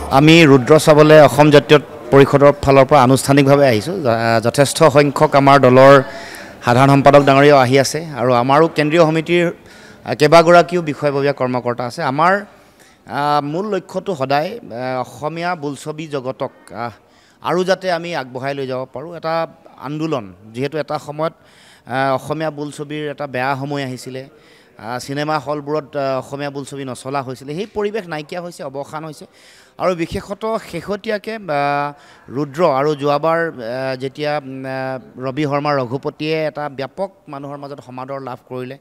আমি ৰুদ্ৰ চাবলৈ অসম জাতীয় পৰিষদৰ ফালৰ পৰা আনুষ্ঠানিকভাৱে আহিছোঁ। যথেষ্ট সংখ্যক আমাৰ দলৰ সাধাৰণ সম্পাদক ডাঙৰীয়াও আহি আছে আৰু আমাৰো কেন্দ্ৰীয় সমিতিৰ কেইবাগৰাকীও বিষয়ববীয়া কৰ্মকৰ্তা আছে। আমাৰ মূল লক্ষ্যটো সদায় অসমীয়া বোলছবি জগতক আৰু যাতে আমি আগবঢ়াই লৈ যাব পাৰোঁ। এটা আন্দোলন, যিহেতু এটা সময়ত অসমীয়া বোলছবিৰ এটা বেয়া সময় আহিছিলে, চিনেমা হলবোৰত অসমীয়া বোলছবি নচলা হৈছিলে, সেই পৰিৱেশ নাইকিয়া হৈছে, অৱসান হৈছে। আৰু বিশেষতঃ শেহতীয়াকৈ ৰুদ্ৰ আৰু যোৱাবাৰ যেতিয়া ৰবি শৰ্মা ৰঘুপতিয়ে এটা ব্যাপক মানুহৰ মাজত সমাদৰ লাভ কৰিলে,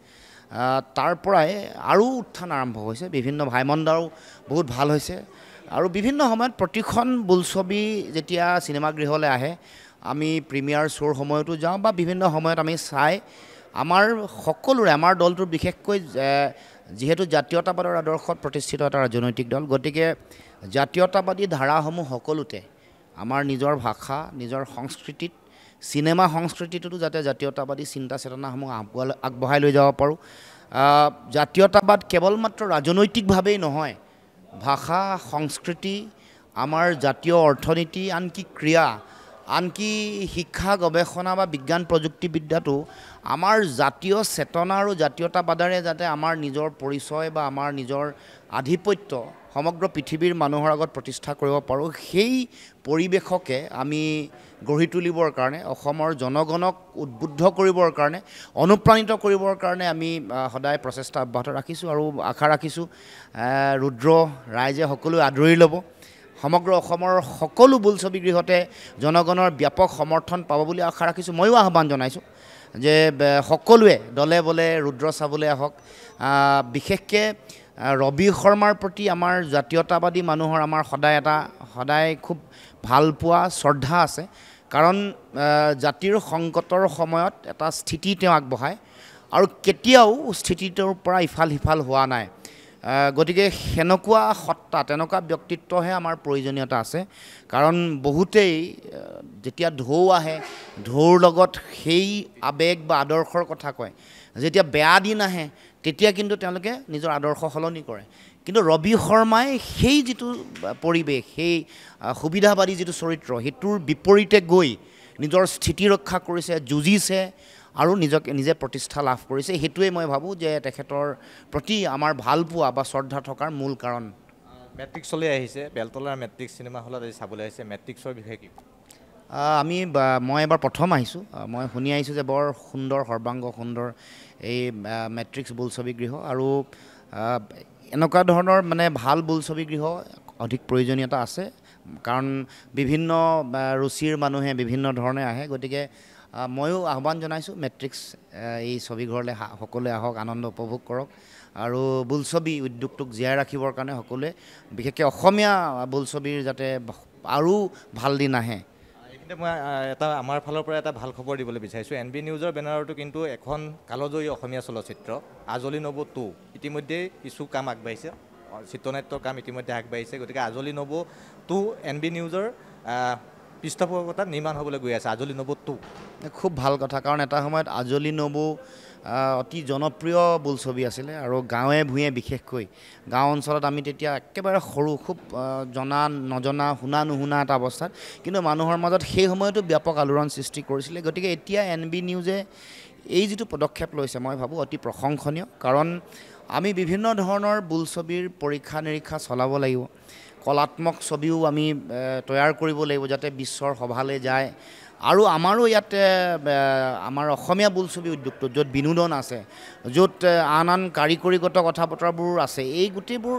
তাৰ পৰাই আৰু উত্থান আৰম্ভ হৈছে। বিভিন্ন ভাইমন্দাও বহুত ভাল হৈছে আৰু বিভিন্ন সময়ত প্ৰতিখন বোলছবি যেতিয়া চিনেমাগৃহলৈ আহে, আমি প্ৰিমিয়াৰ শ্ব'ৰ সময়তো যাওঁ বা বিভিন্ন সময়ত আমি চাই আমাৰ সকলোৰে, আমাৰ দলটোৰ বিশেষকৈ যিহেতু জাতীয়তাবাদৰ আদৰ্শত প্ৰতিষ্ঠিত এটা ৰাজনৈতিক দল, গতিকে জাতীয়তাবাদী ধাৰাসমূহ সকলোতে আমাৰ নিজৰ ভাষা, নিজৰ সংস্কৃতিত, চিনেমা সংস্কৃতিটোতো যাতে জাতীয়তাবাদী চিন্তা চেতনাসমূহ আগবঢ়াই লৈ যাব পাৰোঁ। জাতীয়তাবাদ কেৱল মাত্ৰ ৰাজনৈতিকভাৱেই নহয়, ভাষা, সংস্কৃতি, আমাৰ জাতীয় অৰ্থনীতি, আনকি ক্ৰীড়া, আনকি শিক্ষা, গৱেষণা বা বিজ্ঞান প্ৰযুক্তিবিদ্যাটো আমাৰ জাতীয় চেতনা আৰু জাতীয়তাবাদেৰে যাতে আমাৰ নিজৰ পৰিচয় বা আমাৰ নিজৰ আধিপত্য সমগ্ৰ পৃথিৱীৰ মানুহৰ আগত প্ৰতিষ্ঠা কৰিব পাৰোঁ, সেই পৰিৱেশকে আমি গঢ়ি তুলিবৰ কাৰণে, অসমৰ জনগণক উদ্বুদ্ধ কৰিবৰ কাৰণে, অনুপ্ৰাণিত কৰিবৰ কাৰণে আমি সদায় প্ৰচেষ্টা অব্যাহত ৰাখিছোঁ আৰু আশা ৰাখিছোঁ ৰুদ্ৰ ৰাইজে সকলোৱে আদৰি ল'ব। সমগ্ৰ অসমৰ সকলো বোলছবি গৃহতে জনগণৰ ব্যাপক সমৰ্থন পাব বুলি আশা ৰাখিছোঁ। ময়ো আহ্বান জনাইছোঁ যে সকলোৱে দলে বলে ৰুদ্ৰ চাবলৈ আহক। বিশেষকৈ ৰবি শৰ্মাৰ প্ৰতি আমাৰ জাতীয়তাবাদী মানুহৰ আমাৰ সদায় খুব ভাল পোৱা শ্ৰদ্ধা আছে, কাৰণ জাতিৰ সংকটৰ সময়ত এটা স্থিতি তেওঁ আগবঢ়ায় আৰু কেতিয়াও স্থিতিটোৰ পৰা ইফাল সিফাল হোৱা নাই। গতিকে সেনেকুৱা সত্তা, তেনেকুৱা ব্যক্তিত্বহে আমাৰ প্ৰয়োজনীয়তা আছে। কাৰণ বহুতেই যেতিয়া ঢৌ আহে, ঢৌৰ লগত সেই আৱেগ বা আদৰ্শৰ কথা কয়। যেতিয়া বেয়া দিন আহে তেতিয়া কিন্তু তেওঁলোকে নিজৰ আদৰ্শ সলনি কৰে। কিন্তু ৰবি শৰ্মাই সেই যিটো পৰিৱেশ, সেই সুবিধাবাদী যিটো চৰিত্ৰ, সেইটোৰ বিপৰীতে গৈ নিজৰ স্থিতি ৰক্ষা কৰিছে, যুঁজিছে আৰু নিজে প্ৰতিষ্ঠা লাভ কৰিছে। সেইটোৱে মই ভাবোঁ যে তেখেতৰ প্ৰতি আমাৰ ভাল পোৱা বা শ্ৰদ্ধা থকাৰ মূল কাৰণ। মেট্ৰিক্স চলি আহিছে, বেলতলাৰ মেট্ৰিক্স চিনেমা হলত আজি চাবলৈ আহিছে, মেট্ৰিক্সৰ বিষয়ে কি? মই এবাৰ প্ৰথম আহিছোঁ। মই শুনি আহিছোঁ যে বৰ সুন্দৰ, সৰ্বাংগ সুন্দৰ এই মেট্ৰিক্স বোলছবি গৃহ আৰু এনেকুৱা ধৰণৰ মানে ভাল বোলছবি গৃহ অধিক প্ৰয়োজনীয়তা আছে, কাৰণ বিভিন্ন ৰুচিৰ মানুহে বিভিন্ন ধৰণে আহে। গতিকে ময়ো আহ্বান জনাইছোঁ মেট্ৰিক্স এই ছবিঘৰলৈ সকলোৱে আহক, আনন্দ উপভোগ কৰক আৰু বোলছবি উদ্যোগটোক জীয়াই ৰাখিবৰ কাৰণে সকলোৱে, বিশেষকৈ অসমীয়া বোলছবিৰ যাতে আৰু ভাল দিন আহে। এইখিনিতে মই আমাৰ ফালৰ পৰা এটা ভাল খবৰ দিবলৈ বিচাৰিছোঁ। NB নিউজৰ বেনাৰতো কিন্তু এখন কালজয়ী অসমীয়া চলচ্চিত্ৰ আজলি নবৌ 2 ইতিমধ্যেই কিছু কাম আগবাঢ়িছে, চিত্ৰনাট্যৰ কাম ইতিমধ্যে আগবাঢ়িছে। গতিকে আজলি নবৌ 2 NB নিউজৰ পৃষ্ঠপোষকতাত নিৰ্মাণ হ'বলৈ গৈ আছে, আজলি নবৌ 2। খুব ভাল কথা, কাৰণ এটা সময়ত আজলি নবৌ অতি জনপ্ৰিয় বোলছবি আছিলে আৰু গাঁৱে ভূঞে, বিশেষকৈ গাঁও অঞ্চলত আমি তেতিয়া একেবাৰে সৰু, খুব জনা নজনা, শুনা নুশুনা এটা অৱস্থাত, কিন্তু মানুহৰ মাজত সেই সময়তো ব্যাপক আলোড়ন সৃষ্টি কৰিছিলে। গতিকে এতিয়া NB নিউজে এই যিটো পদক্ষেপ লৈছে মই ভাবোঁ অতি প্ৰশংসনীয়, কাৰণ আমি বিভিন্ন ধৰণৰ বোলছবিৰ পৰীক্ষা নিৰীক্ষা চলাব লাগিব, কলাত্মক ছবিও আমি তৈয়াৰ কৰিব লাগিব যাতে বিশ্বৰ সভালৈ যায়। আৰু আমাৰো ইয়াতে আমাৰ অসমীয়া বোলছবি উদ্যোগটোত য'ত বিনোদন আছে, য'ত আন কাৰিকৰীগত কথা বতৰাবোৰ আছে, এই গোটেইবোৰ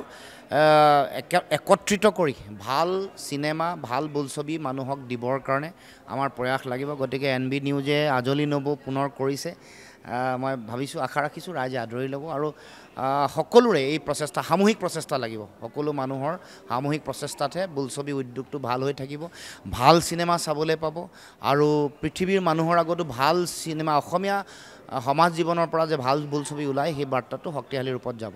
একত্ৰিত কৰি ভাল চিনেমা, ভাল বোলছবি মানুহক দিবৰ কাৰণে আমাৰ প্ৰয়াস লাগিব। গতিকে NB নিউজে আজলি নবৌ পুনৰ কৰিছে, মই ভাবিছোঁ, আশা ৰাখিছোঁ ৰাইজে আদৰি ল'ব আৰু সকলোৰে এই প্ৰচেষ্টা, সামূহিক প্ৰচেষ্টা লাগিব। সকলো মানুহৰ সামূহিক প্ৰচেষ্টাতহে বোলছবি উদ্যোগটো ভাল হৈ থাকিব, ভাল চিনেমা চাবলৈ পাব আৰু পৃথিৱীৰ মানুহৰ আগতো ভাল চিনেমা, অসমীয়া সমাজ জীৱনৰ পৰা যে ভাল বোলছবি ওলায়, সেই বাৰ্তাটো শক্তিশালী ৰূপত যাব।